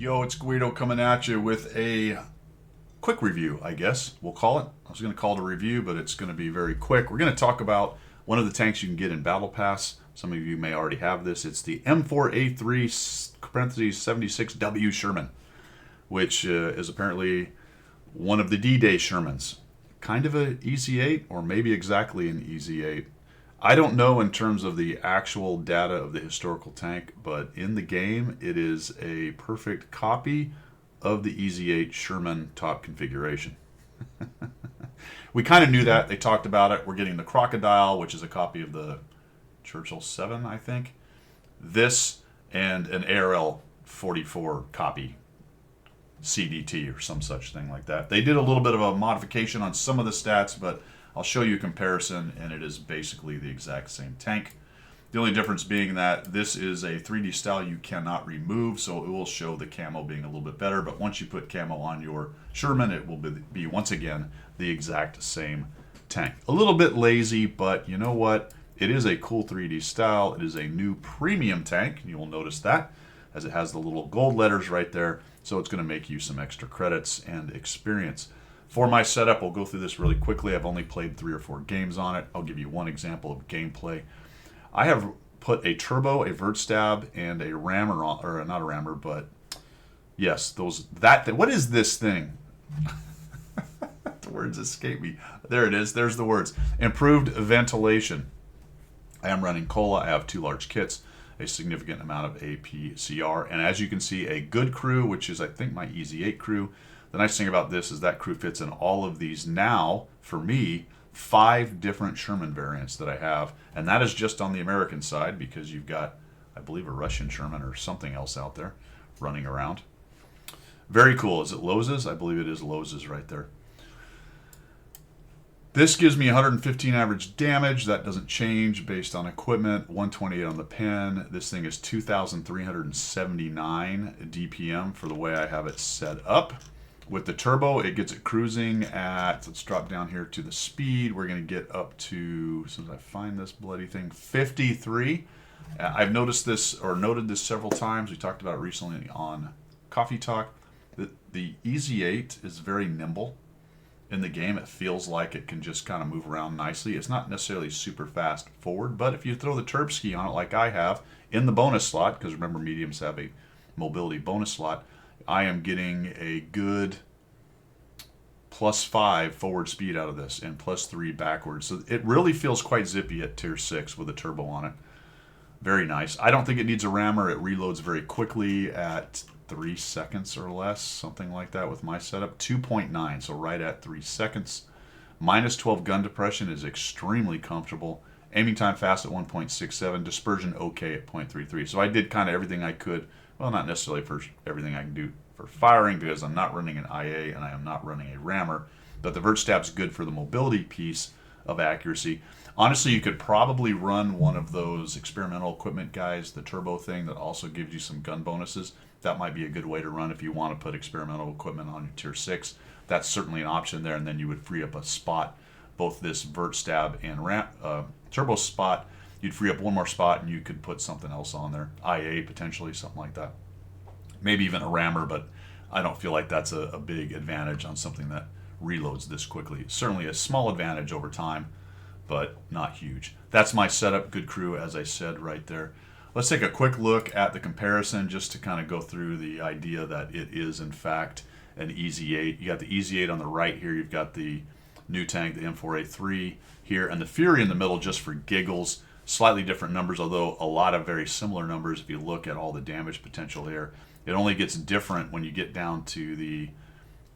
Yo, it's Guido coming at you with a quick review, I guess we'll call it. I was going to call it a review, but it's going to be very quick. We're going to talk about one of the tanks you can get in Battle Pass. Some of you may already have this. It's the M4A3 76W Sherman, which is apparently one of the D-Day Shermans. Kind of a Easy 8, or maybe exactly an Easy 8. I don't know in terms of the actual data of the historical tank, but in the game, it is a perfect copy of the Easy 8 Sherman top configuration. We kind of knew that. They talked about it. We're getting the Crocodile, which is a copy of the Churchill 7, I think. This and an ARL 44 copy CDT or some such thing like that. They did a little bit of a modification on some of the stats, but I'll show you a comparison, and it is basically the exact same tank. The only difference being that this is a 3D style you cannot remove, so it will show the camo being a little bit better, but once you put camo on your Sherman, it will be once again, the exact same tank. A little bit lazy, but you know what? It is a cool 3D style. It is a new premium tank. You will notice that, as it has the little gold letters right there, so it's going to make you some extra credits and experience. For my setup, we'll go through this really quickly. I've only played 3 or 4 games on it. I'll give you one example of gameplay. I have put a turbo, a vert stab, and a rammer on, or not a rammer, but yes, what is this thing? The words escape me. There it is. There's the words. Improved ventilation. I am running Cola. I have 2 large kits, a significant amount of APCR, and as you can see, a good crew, which is I think my Easy 8 crew. The nice thing about this is that crew fits in all of these now, for me, 5 different Sherman variants that I have, and that is just on the American side because you've got, I believe, a Russian Sherman or something else out there running around. Very cool. Is it Loz's? I believe it is Loz's right there. This gives me 115 average damage. That doesn't change based on equipment. 128 on the pen. This thing is 2,379 DPM for the way I have it set up. With the turbo, it gets it cruising at, let's drop down here to the speed. We're going to get up to, as soon as I find this bloody thing, 53. I've noticed this, or noted this several times. We talked about it recently on Coffee Talk. The Easy 8 is very nimble in the game. It feels like it can just kind of move around nicely. It's not necessarily super fast forward, but if you throw the turb ski on it like I have in the bonus slot, because remember mediums have a mobility bonus slot, I am getting a good +5 forward speed out of this and +3 backwards. So it really feels quite zippy at tier 6 with a turbo on it. Very nice. I don't think it needs a rammer. It reloads very quickly at 3 seconds or less, something like that with my setup. 2.9, so right at 3 seconds. -12 gun depression is extremely comfortable. Aiming time fast at 1.67. Dispersion okay at 0.33. So I did kind of everything I could. Well, not necessarily for everything I can do for firing because I'm not running an IA and I am not running a rammer, but the vert stab's good for the mobility piece of accuracy. Honestly, you could probably run one of those experimental equipment guys, the turbo thing that also gives you some gun bonuses. That might be a good way to run if you want to put experimental equipment on your tier 6. That's certainly an option there, and then you would free up a spot, both this vert stab and turbo spot. You'd free up one more spot and you could put something else on there. IA potentially, something like that. Maybe even a rammer, but I don't feel like that's a big advantage on something that reloads this quickly. Certainly a small advantage over time, but not huge. That's my setup. Good crew, as I said right there. Let's take a quick look at the comparison just to kind of go through the idea that it is in fact an Easy 8. You got the Easy 8 on the right here. You've got the new tank, the M4A3 here, and the Fury in the middle just for giggles. Slightly different numbers, although a lot of very similar numbers if you look at all the damage potential here. It only gets different when you get down to the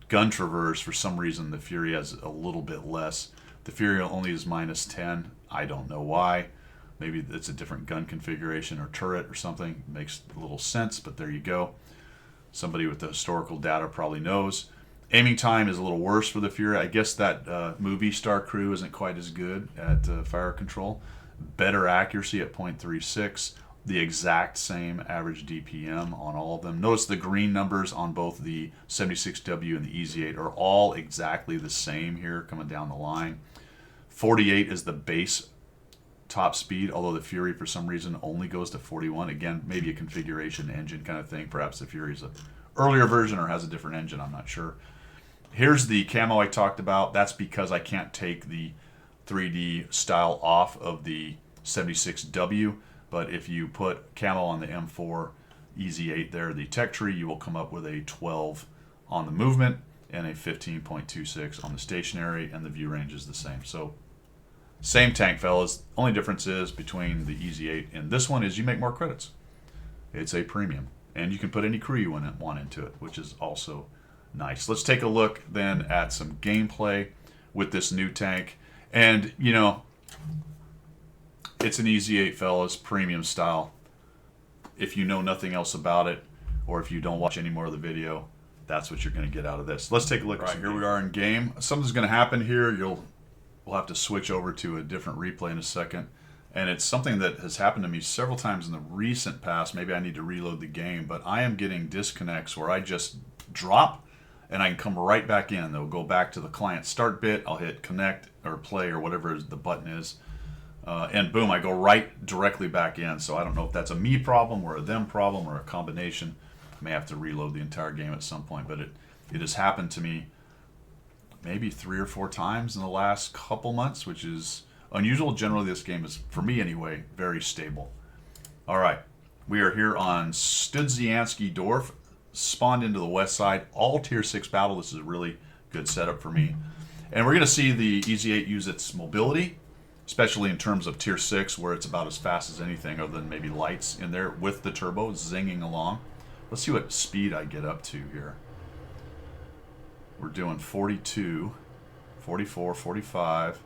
gun traverse. For some reason, the Fury has a little bit less. The Fury only is -10. I don't know why. Maybe it's a different gun configuration or turret or something. It makes a little sense, but there you go. Somebody with the historical data probably knows. Aiming time is a little worse for the Fury. I guess that movie star crew isn't quite as good at fire control. Better accuracy at 0.36. The exact same average DPM on all of them. Notice the green numbers on both the 76W and the Easy 8 are all exactly the same here coming down the line. 48 is the base top speed, although the Fury for some reason only goes to 41. Again, maybe a configuration engine kind of thing. Perhaps the Fury's a earlier version or has a different engine. I'm not sure. Here's the camo I talked about. That's because I can't take the 3D style off of the 76W. But if you put camo on the M4 EZ8 there, the tech tree, you will come up with a 12 on the movement and a 15.26 on the stationary, and the view range is the same. So same tank, fellas. Only difference is between the EZ8 and this one is you make more credits. It's a premium, and you can put any crew you want into it, which is also nice. Let's take a look then at some gameplay with this new tank. And, you know, it's an EZ8, fellas, premium style. If you know nothing else about it, or if you don't watch any more of the video, that's what you're going to get out of this. Let's take a look. All right, here we are in game. Something's going to happen here. We'll have to switch over to a different replay in a second. And it's something that has happened to me several times in the recent past. Maybe I need to reload the game, but I am getting disconnects where I just drop and I can come right back in. They'll go back to the client start bit. I'll hit connect or play or whatever the button is. And boom, I go right directly back in. So I don't know if that's a me problem or a them problem or a combination. I may have to reload the entire game at some point, but it has happened to me maybe 3 or 4 times in the last couple months, which is unusual. Generally, this game is, for me anyway, very stable. All right, we are here on Studzianski Dorf, spawned into the west side, all tier 6 battle. This is a really good setup for me. And we're going to see the EZ8 use its mobility, especially in terms of tier 6, where it's about as fast as anything other than maybe lights in there with the turbo zinging along. Let's see what speed I get up to here. We're doing 42, 44, 45,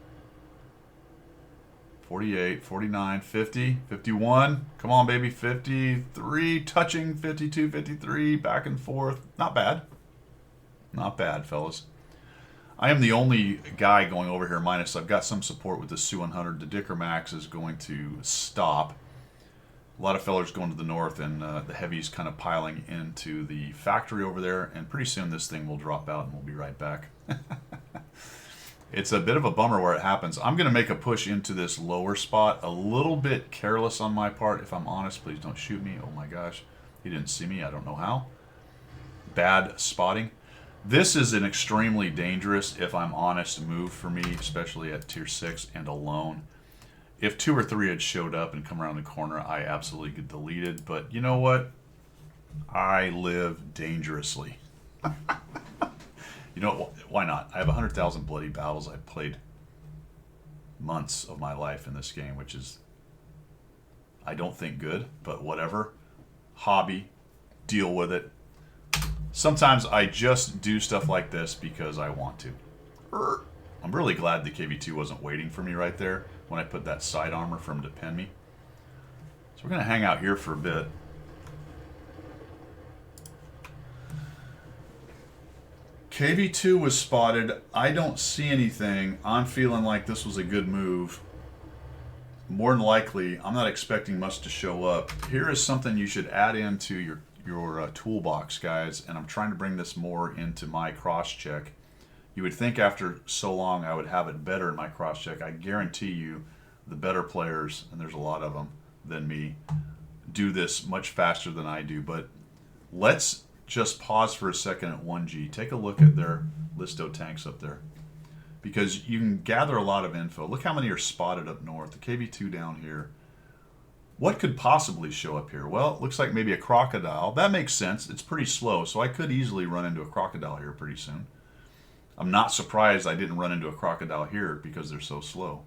48, 49, 50, 51. Come on, baby. 53, touching 52, 53, back and forth. Not bad. Not bad, fellas. I am the only guy going over here minus. I've got some support with the Su-100. The Dicker Max is going to stop. A lot of fellers going to the north, and the heavy's kind of piling into the factory over there, and pretty soon this thing will drop out and we'll be right back. It's a bit of a bummer where it happens. I'm going to make a push into this lower spot. A little bit careless on my part, if I'm honest. Please don't shoot me. Oh my gosh. He didn't see me. I don't know how. Bad spotting. This is an extremely dangerous, if I'm honest, move for me, especially at tier 6 and alone. If 2 or 3 had showed up and come around the corner, I absolutely get deleted. But you know what? I live dangerously. You know, why not? I have 100,000 bloody battles. I've played months of my life in this game, which is, I don't think good, but whatever. Hobby, deal with it. Sometimes I just do stuff like this because I want to. I'm really glad the KV2 wasn't waiting for me right there when I put that side armor for him to pin me. So we're going to hang out here for a bit. KV2 was spotted. I don't see anything. I'm feeling like this was a good move. More than likely, I'm not expecting much to show up. Here is something you should add into your toolbox, guys, and I'm trying to bring this more into my cross-check. You would think after so long I would have it better in my cross-check. I guarantee you the better players, and there's a lot of them than me, do this much faster than I do. But let's just pause for a second at 1G. Take a look at their Listo tanks up there, because you can gather a lot of info. Look how many are spotted up north. The KV2 down here. What could possibly show up here? Well, it looks like maybe a crocodile. That makes sense. It's pretty slow, so I could easily run into a crocodile here pretty soon. I'm not surprised I didn't run into a crocodile here because they're so slow.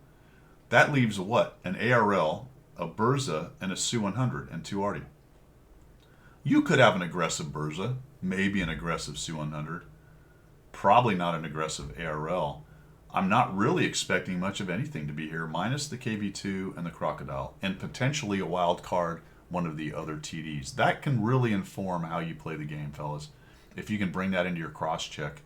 That leaves what? An ARL, a Burza, and a Su-100, and 2 Arty. You could have an aggressive Burza, maybe an aggressive Su-100, probably not an aggressive ARL. I'm not really expecting much of anything to be here, minus the KV2 and the Crocodile, and potentially a wild card, one of the other TDs. That can really inform how you play the game, fellas, if you can bring that into your cross-check.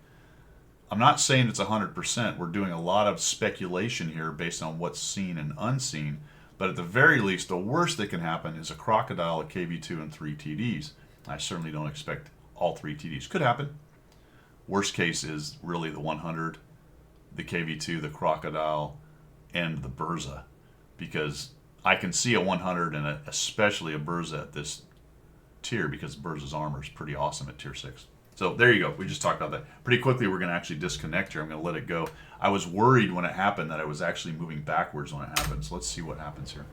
I'm not saying it's 100%. We're doing a lot of speculation here based on what's seen and unseen, but at the very least, the worst that can happen is a Crocodile, a KV2, and 3 TDs. I certainly don't expect all 3 TDs. Could happen. Worst case is really the 100, the KV2, the Crocodile, and the Burza, because I can see a 100 and especially a Burza at this tier because Burz's armor is pretty awesome at tier 6. So there you go. We just talked about that. Pretty quickly, we're going to actually disconnect here. I'm going to let it go. I was worried when it happened that I was actually moving backwards when it happened. So let's see what happens here.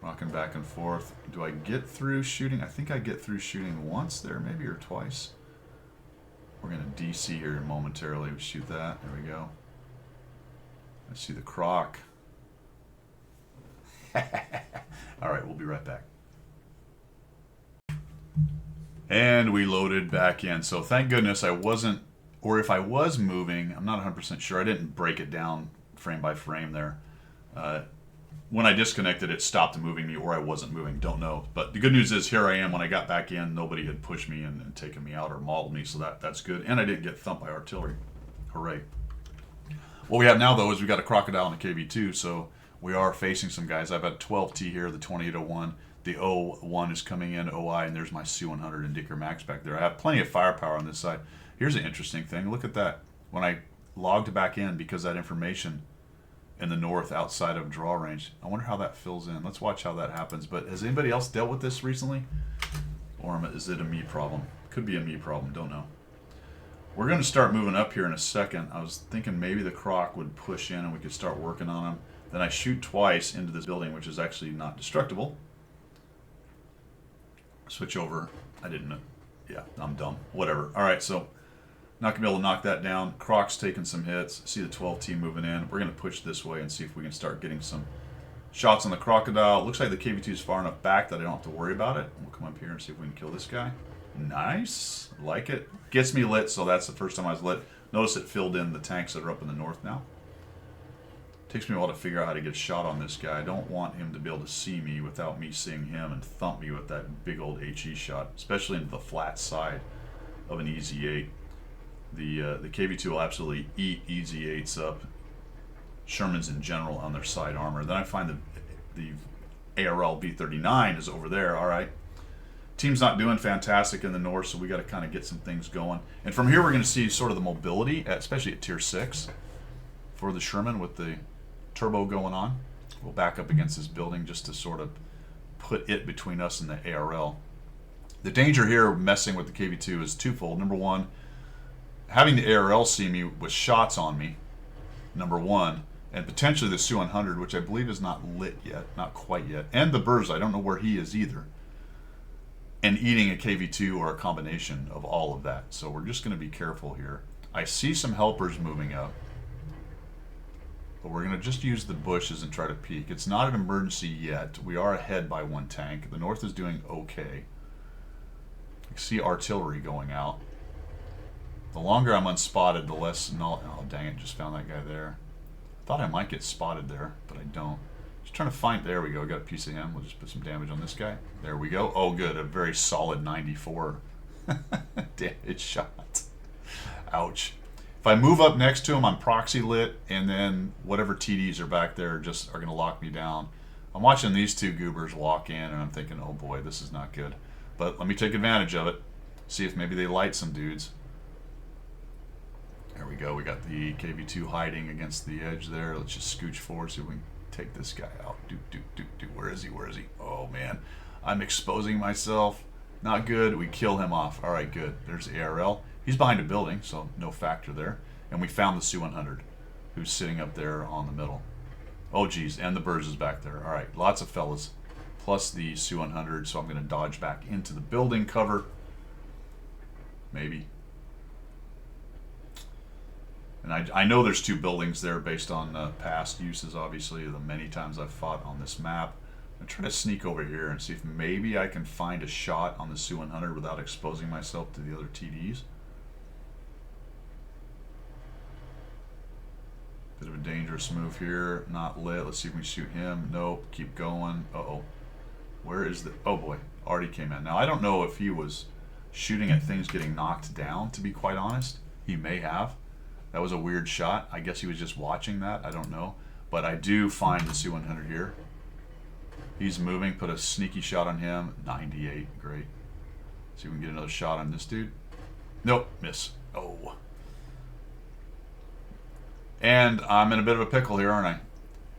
Rocking back and forth. Do I get through shooting? I think I get through shooting once there, maybe, or twice. We're going to DC here momentarily. We shoot that. There we go. I see the croc. All right, we'll be right back. And we loaded back in. So thank goodness I wasn't, or if I was moving, I'm not 100% sure. I didn't break it down frame by frame there. When I disconnected, it stopped moving me, or I wasn't moving. Don't know. But the good news is here I am. When I got back in, nobody had pushed me and taken me out or mauled me, so that's good. And I didn't get thumped by artillery. Hooray. What we have now, though, is we got a crocodile and a KV-2, so we are facing some guys. I've got 12T here, the 2801. The O1 is coming in, OI, and there's my C100 and Dicker Max back there. I have plenty of firepower on this side. Here's an interesting thing. Look at that. When I logged back in, because that information in the north outside of draw range, I wonder how that fills in. Let's watch how that happens. But has anybody else dealt with this recently? Or is it a me problem? Could be a me problem. Don't know. We're going to start moving up here in a second. I was thinking maybe the croc would push in and we could start working on him. Then I shoot twice into this building, which is actually not destructible. Switch over. I didn't know. Yeah, I'm dumb. Whatever. All right, so not going to be able to knock that down. Croc's taking some hits. See the 12T moving in. We're going to push this way and see if we can start getting some shots on the crocodile. Looks like the KV-2 is far enough back that I don't have to worry about it. We'll come up here and see if we can kill this guy. Nice. Like it. Gets me lit, so that's the first time I was lit. Notice it filled in the tanks that are up in the north now. Takes me a while to figure out how to get a shot on this guy. I don't want him to be able to see me without me seeing him and thump me with that big old HE shot, especially into the flat side of an EZ8. The KV-2 will absolutely eat EZ8s up. Shermans in general on their side armor. Then I find the ARL V39 is over there. All right. Team's not doing fantastic in the north, so we got to kind of get some things going. And from here, we're going to see sort of the mobility, especially at tier 6 for the Sherman with the turbo going on. We'll back up against this building just to sort of put it between us and the ARL. The danger here messing with the KV-2 is twofold. Number one, having the ARL see me with shots on me, number one, and potentially the Su-100, which I believe is not lit yet, not quite yet, and the Burz, I don't know where he is either, and eating a KV-2 or a combination of all of that. So we're just going to be careful here. I see some helpers moving up. But we're going to just use the bushes and try to peek. It's not an emergency yet. We are ahead by one tank. The north is doing okay. I see artillery going out. The longer I'm unspotted, the less... Oh, dang it. Just found that guy there. Thought I might get spotted there, but I don't. Just trying to find... There we go. Got a piece of him. We'll just put some damage on this guy. There we go. Oh, good. A very solid 94 damage shot. Ouch. If I move up next to him, I'm proxy lit, and then whatever TDs are back there just are going to lock me down. I'm watching these two goobers walk in, and I'm thinking, oh boy, this is not good. But let me take advantage of it. See if maybe they light some dudes. There we go. We got the KV-2 hiding against the edge there. Let's just scooch forward so we can take this guy out. Where is he? Where is he? Oh, man. I'm exposing myself. Not good. We kill him off. All right, good. There's the ARL. He's behind a building, so no factor there. And we found the Su-100, who's sitting up there on the middle. Oh, geez, and the Burz is back there. All right, lots of fellas, plus the Su-100, so I'm going to dodge back into the building cover. Maybe. And I know there's two buildings there based on past uses, obviously, the many times I've fought on this map. I'm trying to sneak over here and see if maybe I can find a shot on the Su-100 without exposing myself to the other TDs. Bit of a dangerous move here. Not lit. Let's see if we can shoot him. Nope. Keep going. Uh-oh. Where is the... Oh, boy. Already came in. Now, I don't know if he was shooting at things getting knocked down, to be quite honest. He may have. That was a weird shot. I guess he was just watching that. I don't know. But I do find the Su-100 here. He's moving. Put a sneaky shot on him. 98. Great. See if we can get another shot on this dude. Nope. Miss. Oh. And I'm in a bit of a pickle here, aren't I?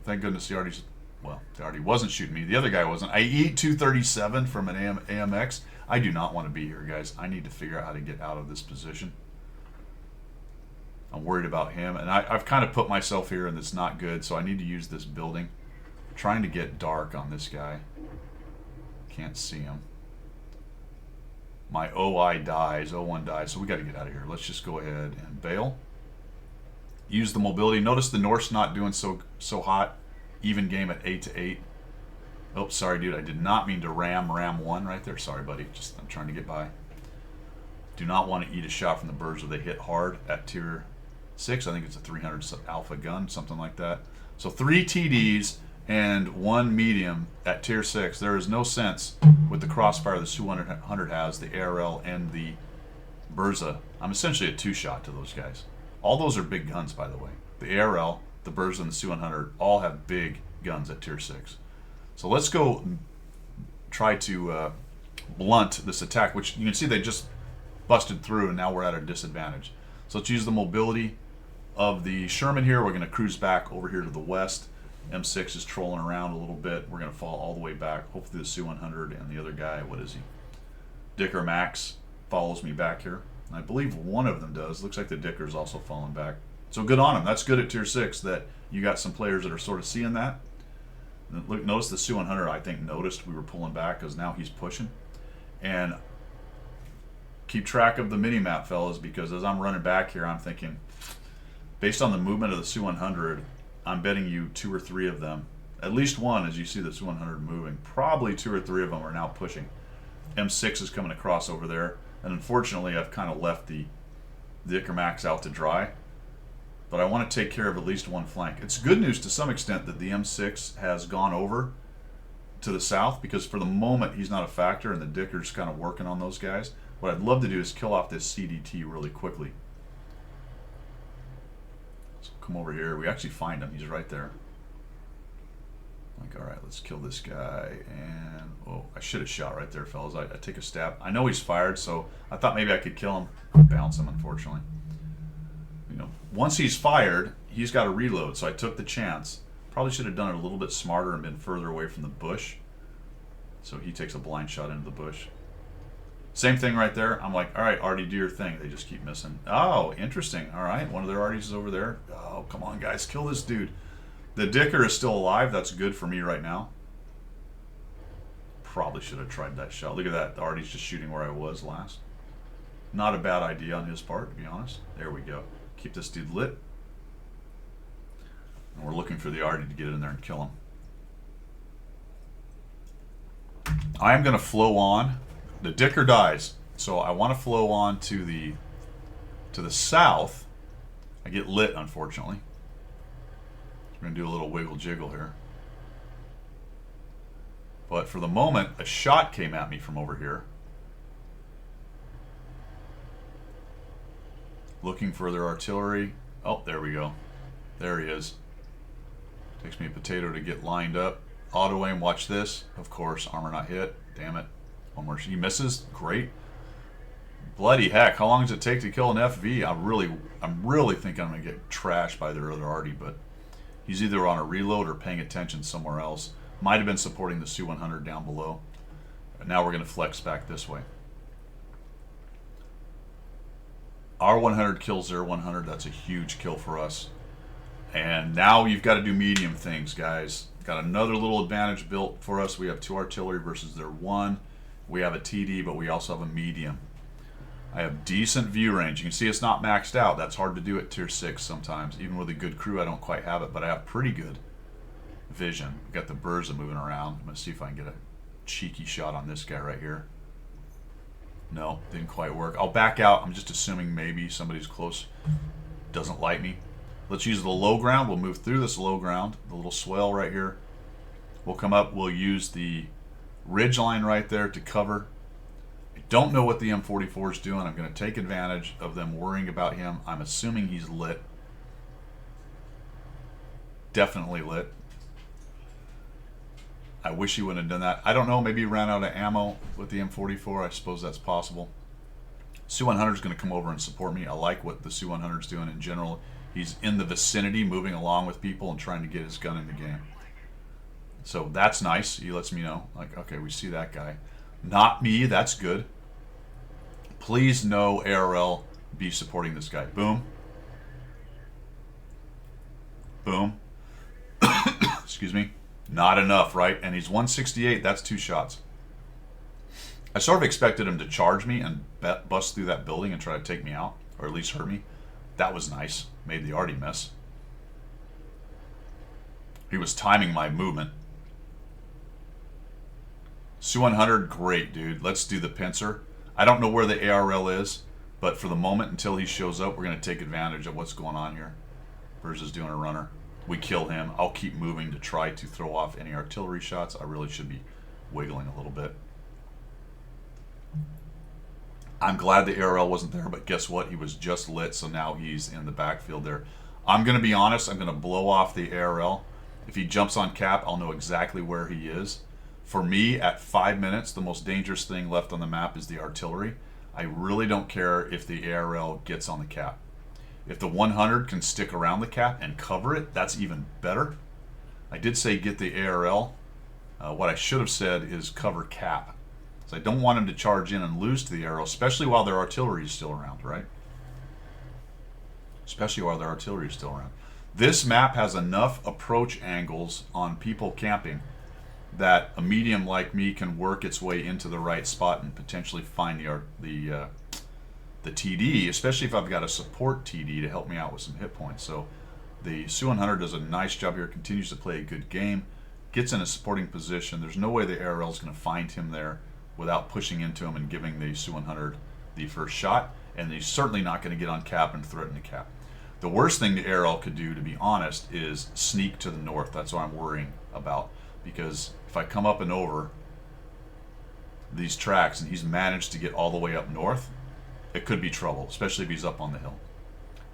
Thank goodness he already well, the Artie wasn't shooting me. The other guy wasn't. I eat 237 from an AMX. I do not want to be here, guys. I need to figure out how to get out of this position. I'm worried about him, and I've kind of put myself here, and it's not good, so I need to use this building. I'm trying to get dark on this guy. Can't see him. My OI dies, O1 dies, so we got to get out of here. Let's just go ahead and bail. Use the mobility. Notice the North's not doing so hot. Even game at 8-8. Oh, sorry, dude. I did not mean to ram 1 right there. Sorry, buddy. Just I'm trying to get by. Do not want to eat a shot from the birds where they hit hard at tier 6. I think it's a 300 alpha gun, something like that. So 3 TDs and 1 medium at tier 6. There is no sense with the crossfire the Su-100 has, the ARL, and the Burza. I'm essentially a 2-shot to those guys. All those are big guns, by the way. The ARL, the Burza, and the Su-100 all have big guns at tier 6. So let's go try to blunt this attack, which you can see they just busted through, and now we're at a disadvantage. So let's use the mobility of the Sherman here. We're going to cruise back over here to the west. M6 is trolling around a little bit. We're going to fall all the way back. Hopefully the Su-100 and the other guy, what is he? Dicker Max follows me back here. And I believe one of them does. Looks like the Dicker's also falling back. So good on him. That's good at tier 6 that you got some players that are sort of seeing that. And look, notice the Su-100, I think, noticed we were pulling back because now he's pushing. And keep track of the mini-map, fellas, because as I'm running back here, I'm thinking, based on the movement of the Su-100, I'm betting you 2 or 3 of them, at least one, as you see the Su-100 moving, probably 2 or 3 of them are now pushing. M6 is coming across over there, and unfortunately I've kind of left the Dicker Max out to dry, but I want to take care of at least one flank. It's good news to some extent that the M6 has gone over to the south, because for the moment he's not a factor and the Dicker's kind of working on those guys. What I'd love to do is kill off this CDT really quickly. So come over here. We actually find him. He's right there. Like, all right, let's kill this guy. And, oh, I should have shot right there, fellas. I take a stab. I know he's fired, so I thought maybe I could kill him. Bounce him, unfortunately. You know, once he's fired, he's got to reload, so I took the chance. Probably should have done it a little bit smarter and been further away from the bush. So he takes a blind shot into the bush. Same thing right there. I'm like, all right, Artie, do your thing. They just keep missing. Oh, interesting. All right, one of their Arties is over there. Oh, come on, guys. Kill this dude. The Dicker is still alive. That's good for me right now. Probably should have tried that shot. Look at that. The Artie's just shooting where I was last. Not a bad idea on his part, to be honest. There we go. Keep this dude lit. And we're looking for the Artie to get in there and kill him. I am going to flow on. The Dicker dies, so I want to flow on to the south. I get lit, unfortunately. We're going to do a little wiggle jiggle here. But for the moment, a shot came at me from over here. Looking for their artillery. Oh, there we go. There he is. Takes me a potato to get lined up. Auto aim, watch this. Of course, armor not hit. Damn it. One more. He misses. Great. Bloody heck. How long does it take to kill an FV? I'm really thinking I'm going to get trashed by their other Artie, but he's either on a reload or paying attention somewhere else. Might have been supporting the Su-100 down below. But now we're going to flex back this way. Our 100 kills their 100. That's a huge kill for us. And now you've got to do medium things, guys. Got another little advantage built for us. We have 2 artillery versus their 1. We have a TD, but we also have a medium. I have decent view range. You can see it's not maxed out. That's hard to do at tier 6 sometimes. Even with a good crew, I don't quite have it, but I have pretty good vision. We've got the Burza moving around. I'm going to see if I can get a cheeky shot on this guy right here. No, didn't quite work. I'll back out. I'm just assuming maybe somebody's close. Doesn't like me. Let's use the low ground. We'll move through this low ground, the little swell right here. We'll come up. We'll use the ridge line right there to cover. I don't know what the M44 is doing. I'm going to take advantage of them worrying about him. I'm assuming he's lit. Definitely lit. I wish he wouldn't have done that. I don't know. Maybe he ran out of ammo with the M44. I suppose that's possible. Su-100 is going to come over and support me. I like what the Su-100 is doing in general. He's in the vicinity, moving along with people and trying to get his gun in the game. So that's nice. He lets me know, like, okay, we see that guy. Not me, that's good. Please no ARL be supporting this guy. Boom. Boom. Excuse me. Not enough, right? And he's 168. That's 2 shots. I sort of expected him to charge me and bust through that building and try to take me out, or at least hurt me. That was nice. Made the arty miss. He was timing my movement. Su-100, great, dude. Let's do the pincer. I don't know where the ARL is, but for the moment, until he shows up, we're going to take advantage of what's going on here. Versus doing a runner. We kill him. I'll keep moving to try to throw off any artillery shots. I really should be wiggling a little bit. I'm glad the ARL wasn't there, but guess what? He was just lit, so now he's in the backfield there. I'm going to be honest. I'm going to blow off the ARL. If he jumps on cap, I'll know exactly where he is. For me, at 5 minutes, the most dangerous thing left on the map is the artillery. I really don't care if the ARL gets on the cap. If the 100 can stick around the cap and cover it, that's even better. I did say get the ARL. What I should have said is cover cap. So I don't want him to charge in and lose to the ARL, especially while their artillery is still around, right? Especially while their artillery is still around. This map has enough approach angles on people camping that a medium like me can work its way into the right spot and potentially find the TD, especially if I've got a support TD to help me out with some hit points. So the Su-100 does a nice job here, continues to play a good game, gets in a supporting position. There's no way the ARL is going to find him there without pushing into him and giving the Su-100 the first shot, and he's certainly not going to get on cap and threaten the cap. The worst thing the ARL could do, to be honest, is sneak to the north. That's what I'm worrying about, because if I come up and over these tracks and he's managed to get all the way up north, it could be trouble, especially if he's up on the hill.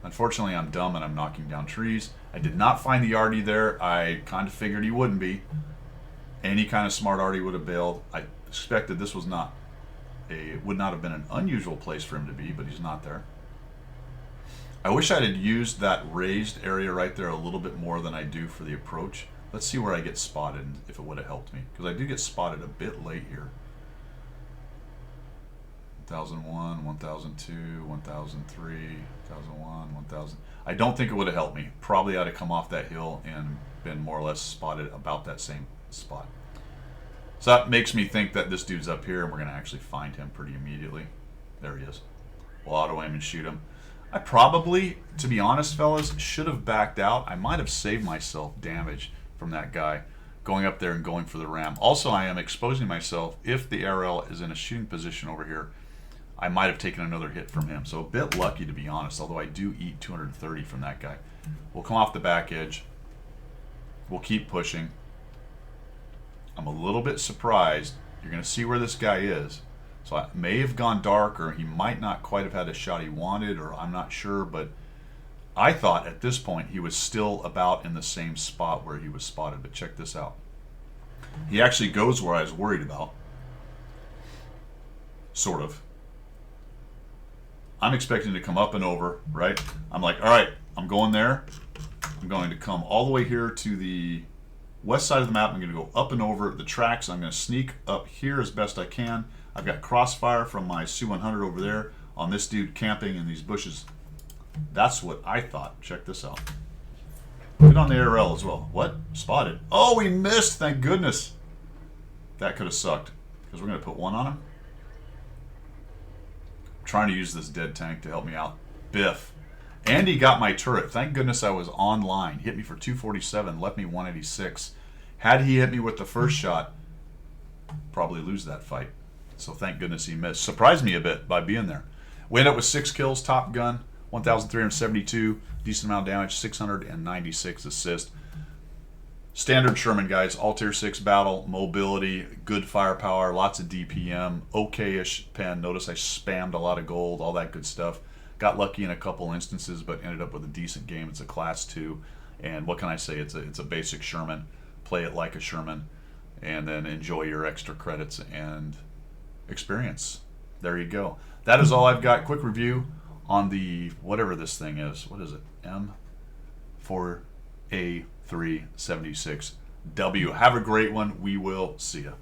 Unfortunately, I'm dumb and I'm knocking down trees. I did not find the arty there. I kind of figured he wouldn't be. Any kind of smart arty would have bailed. I expected this was not would not have been an unusual place for him to be, but he's not there. I wish I had used that raised area right there a little bit more than I do for the approach. Let's see where I get spotted, if it would have helped me, because I do get spotted a bit late here. 1001, 1002, 1003, 1001, 1000. I don't think it would have helped me. Probably ought to come off that hill and been more or less spotted about that same spot. So that makes me think that this dude's up here and we're going to actually find him pretty immediately. There he is. We'll auto aim and shoot him. I probably, to be honest, fellas, should have backed out. I might have saved myself damage from that guy going up there and going for the ram. Also, I am exposing myself. If the ARL is in a shooting position over here, I might have taken another hit from him. So a bit lucky, to be honest, although I do eat 230 from that guy. We'll come off the back edge. We'll keep pushing. I'm a little bit surprised. You're going to see where this guy is. So I may have gone dark, or he might not quite have had a shot he wanted, or I'm not sure, but I thought at this point he was still about in the same spot where he was spotted. But check this out. He actually goes where I was worried about. Sort of. I'm expecting to come up and over, right? I'm like, all right, I'm going there. I'm going to come all the way here to the west side of the map. I'm going to go up and over the tracks. I'm going to sneak up here as best I can. I've got crossfire from my Su-100 over there on this dude camping in these bushes. That's what I thought. Check this out. Get on the ARL as well. What? Spotted. Oh, we missed. Thank goodness. That could have sucked, because we're going to put one on him. Trying to use this dead tank to help me out. Biff. And he got my turret. Thank goodness I was online. Hit me for 247, left me 186. Had he hit me with the first shot, probably lose that fight. So thank goodness he missed. Surprised me a bit by being there. We end up with 6 kills, top gun, 1,372, decent amount of damage, 696 assists. Standard Sherman, guys, all tier 6 battle, mobility, good firepower, lots of DPM, okay-ish pen. Notice I spammed a lot of gold, all that good stuff. Got lucky in a couple instances, but ended up with a decent game. It's a class 2, and what can I say? It's a basic Sherman. Play it like a Sherman, and then enjoy your extra credits and experience. There you go. That is all I've got. Quick review on the whatever this thing is. What is it? M4A3 76. W. Have a great one. We will see you.